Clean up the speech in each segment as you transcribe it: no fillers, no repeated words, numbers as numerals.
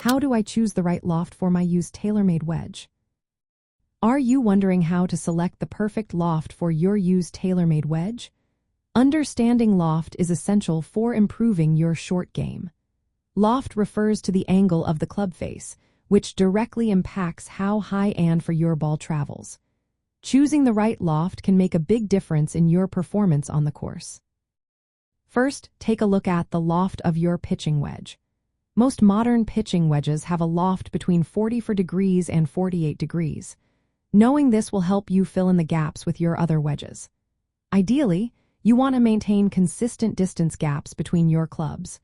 How do I choose the right loft for my used TaylorMade wedge? Are you wondering how to select the perfect loft for your used TaylorMade wedge? Understanding loft is essential for improving your short game. Loft refers to the angle of the club face, which directly impacts how high and for your ball travels. Choosing the right loft can make a big difference in your performance on the course. First, take a look at the loft of your pitching wedge. Most modern pitching wedges have a loft between 44 degrees and 48 degrees. Knowing this will help you fill in the gaps with your other wedges. Ideally, you want to maintain consistent distance gaps between your clubs.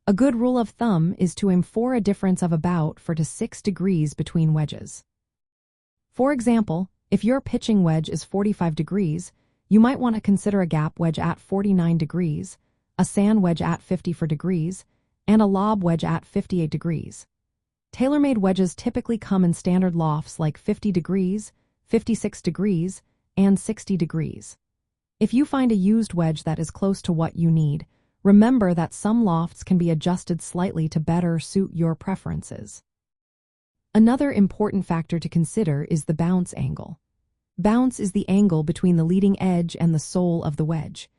A good rule of thumb is to aim for a difference of about 4 to 6 degrees between wedges. For example, if your pitching wedge is 45 degrees, you might want to consider a gap wedge at 49 degrees, a sand wedge at 54 degrees, and a lob wedge at 58 degrees. TaylorMade wedges typically come in standard lofts like 50 degrees, 56 degrees, and 60 degrees. If you find a used wedge that is close to what you need, remember that some lofts can be adjusted slightly to better suit your preferences. Another important factor to consider is the bounce angle. Bounce is the angle between the leading edge and the sole of the wedge.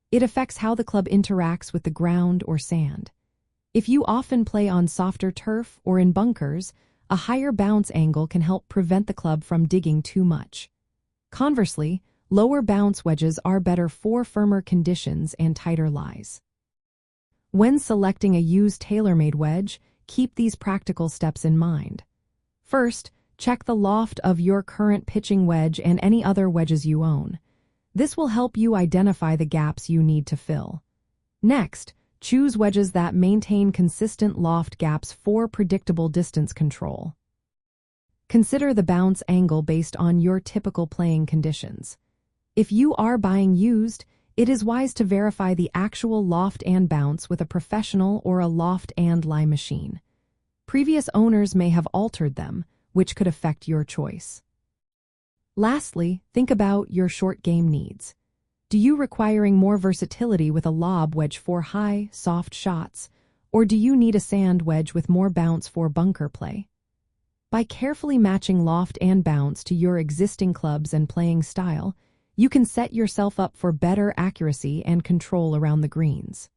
It affects how the club interacts with the ground or sand. If you often play on softer turf or in bunkers, a higher bounce angle can help prevent the club from digging too much. Conversely, lower bounce wedges are better for firmer conditions and tighter lies. When selecting a used TaylorMade wedge, keep these practical steps in mind. First, check the loft of your current pitching wedge and any other wedges you own. This will help you identify the gaps you need to fill. Next, choose wedges that maintain consistent loft gaps for predictable distance control. Consider the bounce angle based on your typical playing conditions. If you are buying used, it is wise to verify the actual loft and bounce with a professional or a loft and lie machine. Previous owners may have altered them, which could affect your choice. Lastly, think about your short game needs. Do you requiring more versatility with a lob wedge for high, soft shots, or do you need a sand wedge with more bounce for bunker play? By carefully matching loft and bounce to your existing clubs and playing style, you can set yourself up for better accuracy and control around the greens.